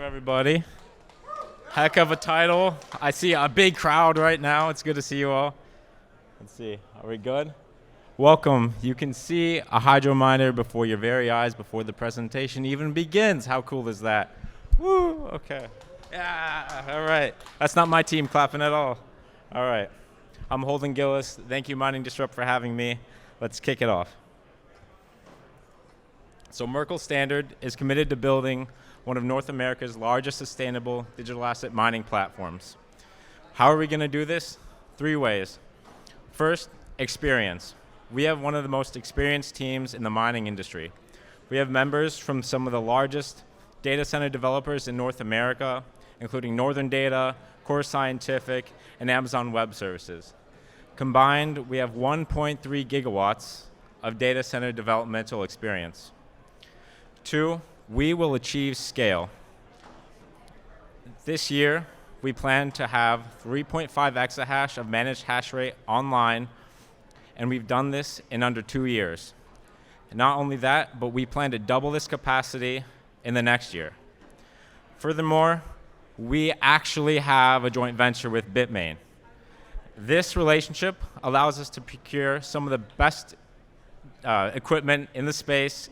you, everybody. Heck of a title. I see a big crowd right now. It's good to see you all. Let's see. Are we good? Welcome. You can see a hydro miner before your very eyes before the presentation even begins. How cool is that? Woo! Okay. Yeah. All right. That's not my team clapping at all. All right. I'm Holden Gillis. Thank you, Mining Disrupt, for having me. Let's kick it off. So Merkle Standard is committed to building one of North America's largest sustainable digital asset mining platforms. How are we going to do this? 3 ways. First, experience. We have one of the most experienced teams in the mining industry. We have members from some of the largest data center developers in North America, including Northern Data, Core Scientific, and Amazon Web Services. Combined, we have 1.3 gigawatts of data center developmental experience. 2, we will achieve scale. This year, we plan to have 3.5 exahash of managed hash rate online, and we've done this in under 2 years. And not only that, but we plan to double this capacity in the next year. Furthermore, we actually have a joint venture with Bitmain. This relationship allows us to procure some of the best equipment in the space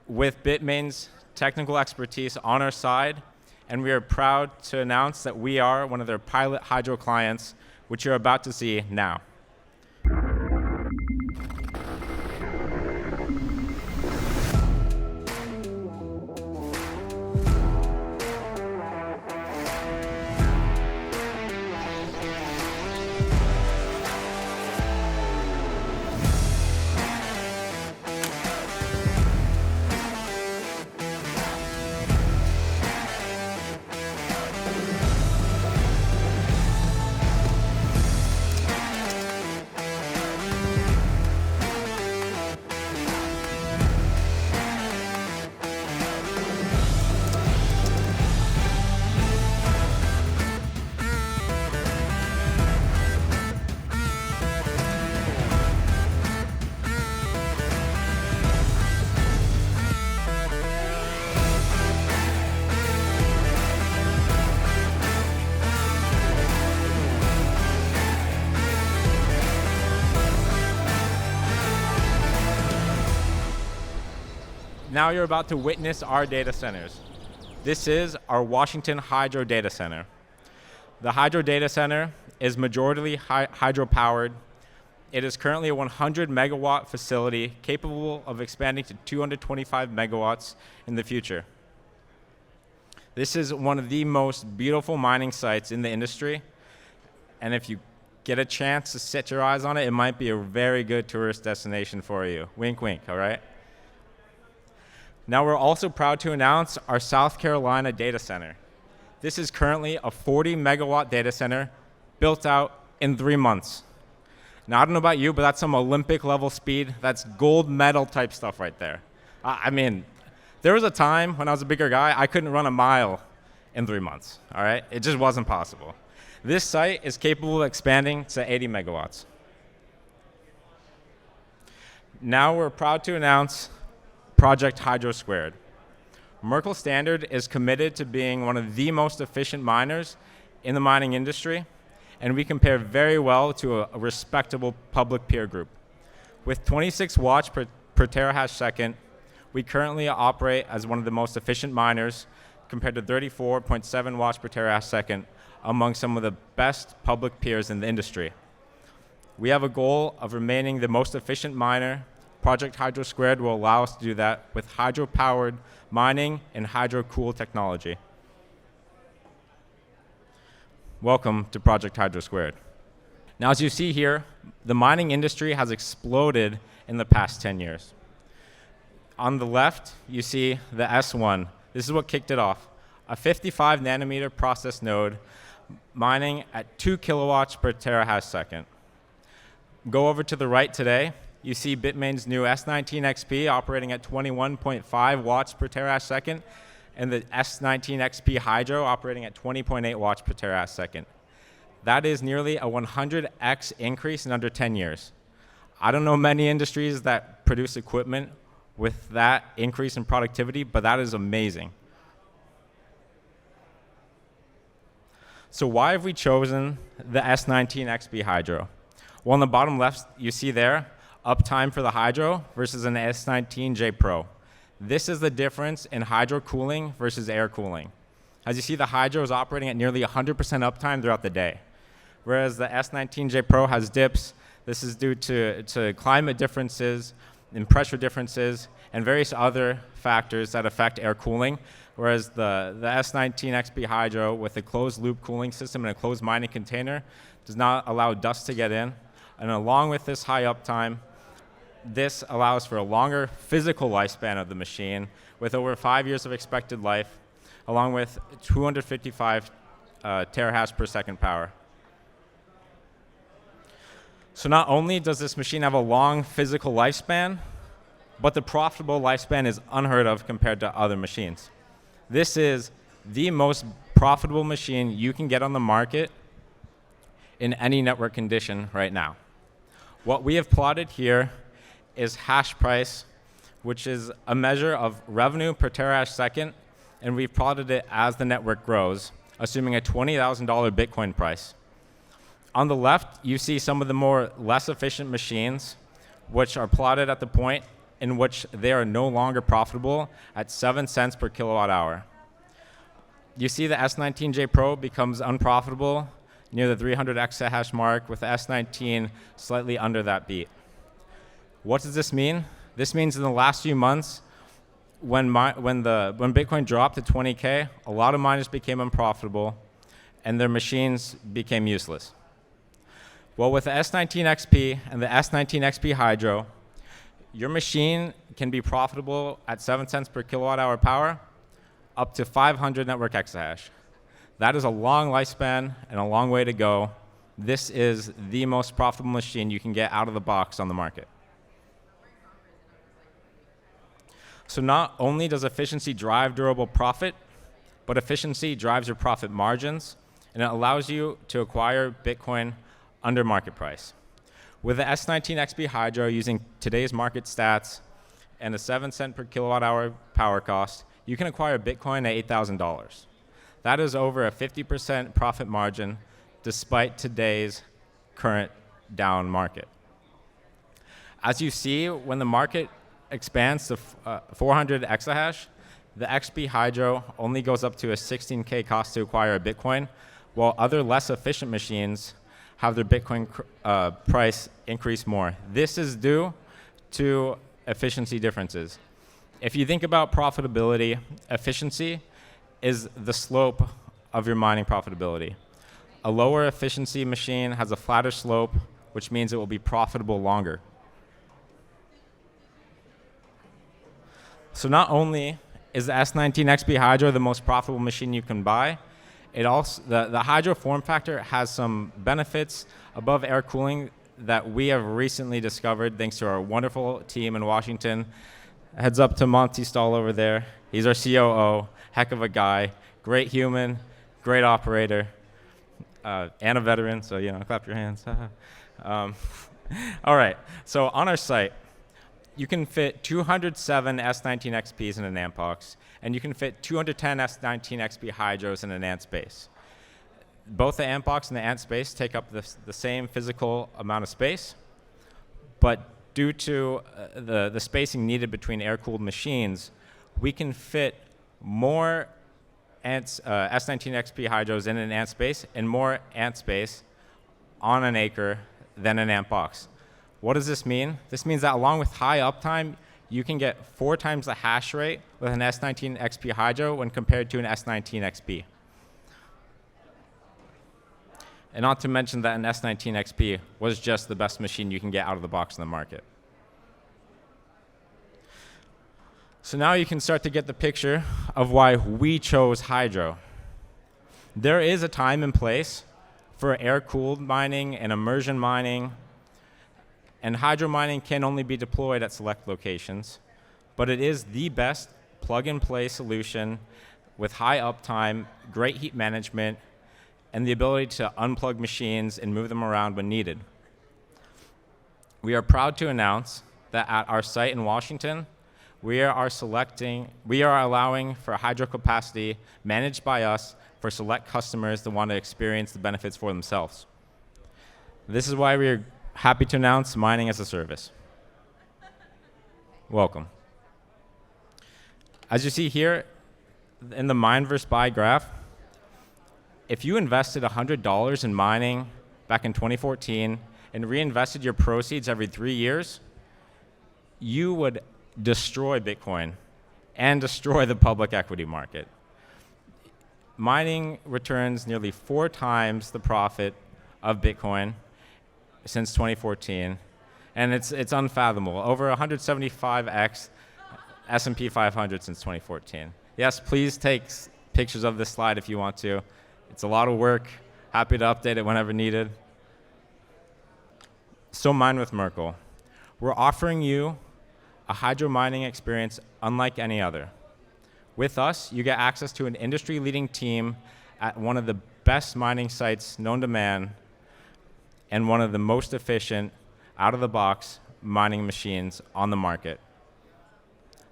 with Bitmain's technical expertise on our side, and we are proud to announce that we are one of their pilot hydro clients, which you're about to see now. Now you're about to witness our data centers. This is our Washington Hydro Data Center. The Hydro Data Center is majority hydro-powered. It is currently a 100 megawatt facility capable of expanding to 225 megawatts in the future. This is one of the most beautiful mining sites in the industry, and if you get a chance to set your eyes on it, it might be a very good tourist destination for you. Wink, wink, all right? Now we're also proud to announce our South Carolina data center. This is currently a 40 megawatt data center built out in 3 months. Now I don't know about you, but that's some Olympic level speed. That's gold medal type stuff right there. I mean, there was a time when I was a bigger guy, I couldn't run a mile in 3 months, all right? It just wasn't possible. This site is capable of expanding to 80 megawatts. Now we're proud to announce Project Hydro Squared. Merkle Standard is committed to being one of the most efficient miners in the mining industry, and we compare very well to a respectable public peer group. With 26 watts per terahash second, we currently operate as one of the most efficient miners compared to 34.7 watts per terahash second among some of the best public peers in the industry. We have a goal of remaining the most efficient miner. Project Hydro Squared will allow us to do that with hydro-powered mining and hydro-cool technology. Welcome to Project Hydro Squared. Now, as you see here, the mining industry has exploded in the past 10 years. On the left, you see the S1. This is what kicked it off. A 55 nanometer process node mining at 2 kilowatts per terahash second. Go over to the right today. You see Bitmain's new S19 XP operating at 21.5 watts per terahash second, and the S19 XP Hydro operating at 20.8 watts per terahash second. That is nearly a 100x increase in under 10 years. I don't know many industries that produce equipment with that increase in productivity, but that is amazing. So why have we chosen the S19 XP Hydro? Well, on the bottom left, you see there, uptime for the Hydro versus an S19J Pro. This is the difference in hydro cooling versus air cooling. As you see, the Hydro is operating at nearly 100% uptime throughout the day, whereas the S19J Pro has dips. This is due to climate differences and pressure differences and various other factors that affect air cooling, whereas the S19 XP Hydro with a closed loop cooling system and a closed mining container does not allow dust to get in. And along with this high uptime, this allows for a longer physical lifespan of the machine with over 5 years of expected life, along with 255 terahash per second power. So not only does this machine have a long physical lifespan, but the profitable lifespan is unheard of compared to other machines. This is the most profitable machine you can get on the market in any network condition right now. What we have plotted here is hash price, which is a measure of revenue per terahash second, and we've plotted it as the network grows, assuming a $20,000 Bitcoin price. On the left, you see some of the more less efficient machines, which are plotted at the point in which they are no longer profitable at 7 cents per kilowatt hour. You see the S19J Pro becomes unprofitable near the 300 exahash mark, with the S19 slightly under that beat. What does this mean? This means in the last few months, when Bitcoin dropped to 20K, a lot of miners became unprofitable, and their machines became useless. Well, with the S19 XP and the S19 XP Hydro, your machine can be profitable at 7 cents per kilowatt hour power, up to 500 network exahash. That is a long lifespan and a long way to go. This is the most profitable machine you can get out of the box on the market. So not only does efficiency drive durable profit, but efficiency drives your profit margins, and it allows you to acquire Bitcoin under market price. With the S19 XP Hydro using today's market stats and a 7 cent per kilowatt hour power cost, you can acquire Bitcoin at $8,000. That is over a 50% profit margin despite today's current down market. As you see, when the market expands to 400 exahash, the XP Hydro only goes up to a 16K cost to acquire a Bitcoin, while other less efficient machines have their Bitcoin price increase more. This is due to efficiency differences. If you think about profitability, efficiency is the slope of your mining profitability. A lower efficiency machine has a flatter slope, which means it will be profitable longer. So not only is the S19 XP Hydro the most profitable machine you can buy, it also the Hydro form factor has some benefits above air cooling that we have recently discovered thanks to our wonderful team in Washington. Heads up to Monty Stahl over there. He's our COO, heck of a guy, great human, great operator, and a veteran, so clap your hands. All right, so on our site, you can fit 207 S19 XPs in an ANT box, and you can fit 210 S19 XP Hydros in an ANT space. Both the ANT box and the ANT space take up the same physical amount of space, but due to the spacing needed between air-cooled machines, we can fit more S19 XP Hydros in an ANT space and more ANT space on an acre than an ANT box. What does this mean? This means that along with high uptime, you can get 4 times the hash rate with an S19 XP Hydro when compared to an S19 XP. And not to mention that an S19 XP was just the best machine you can get out of the box in the market. So now you can start to get the picture of why we chose Hydro. There is a time and place for air-cooled mining and immersion mining, and hydro mining can only be deployed at select locations, but it is the best plug-and-play solution with high uptime, great heat management, and the ability to unplug machines and move them around when needed. We are proud to announce that at our site in Washington, we are allowing for hydro capacity managed by us for select customers that want to experience the benefits for themselves. This is why we are happy to announce mining as a service. Welcome. As you see here in the mine versus buy graph, if you invested $100 in mining back in 2014 and reinvested your proceeds every 3 years, you would destroy Bitcoin and destroy the public equity market. Mining returns nearly 4 times the profit of Bitcoin since 2014, and it's unfathomable. Over 175x S&P 500 since 2014. Yes, please take pictures of this slide if you want to. It's a lot of work. Happy to update it whenever needed. So mine with Merkle. We're offering you a hydro mining experience unlike any other. With us, you get access to an industry-leading team at one of the best mining sites known to man and one of the most efficient, out-of-the-box mining machines on the market.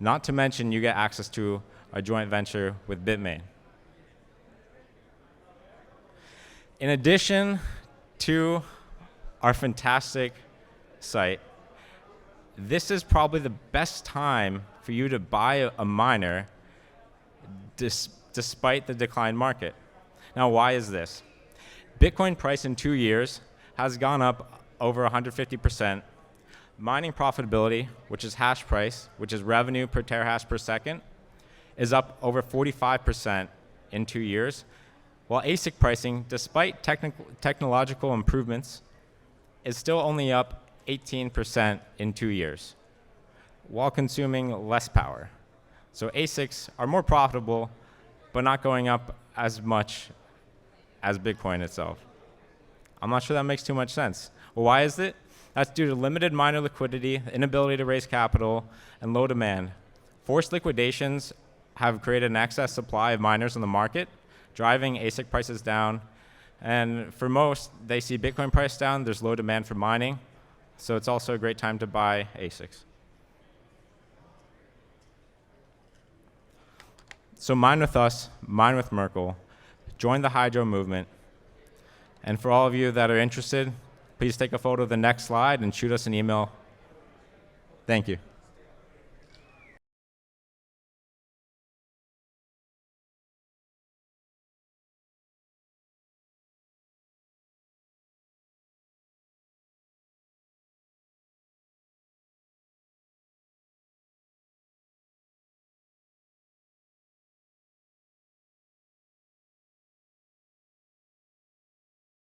Not to mention, you get access to a joint venture with Bitmain. In addition to our fantastic site, this is probably the best time for you to buy a miner despite the declined market. Now, why is this? Bitcoin price in 2 years has gone up over 150%. Mining profitability, which is hash price, which is revenue per terahash per second, is up over 45% in 2 years, while ASIC pricing, despite technological improvements, is still only up 18% in 2 years, while consuming less power. So ASICs are more profitable, but not going up as much as Bitcoin itself. I'm not sure that makes too much sense. Well, why is it? That's due to limited miner liquidity, inability to raise capital, and low demand. Forced liquidations have created an excess supply of miners on the market, driving ASIC prices down. And for most, they see Bitcoin price down, there's low demand for mining, so it's also a great time to buy ASICs. So mine with us, mine with Merkle. Join the hydro movement. And for all of you that are interested, please take a photo of the next slide and shoot us an email. Thank you.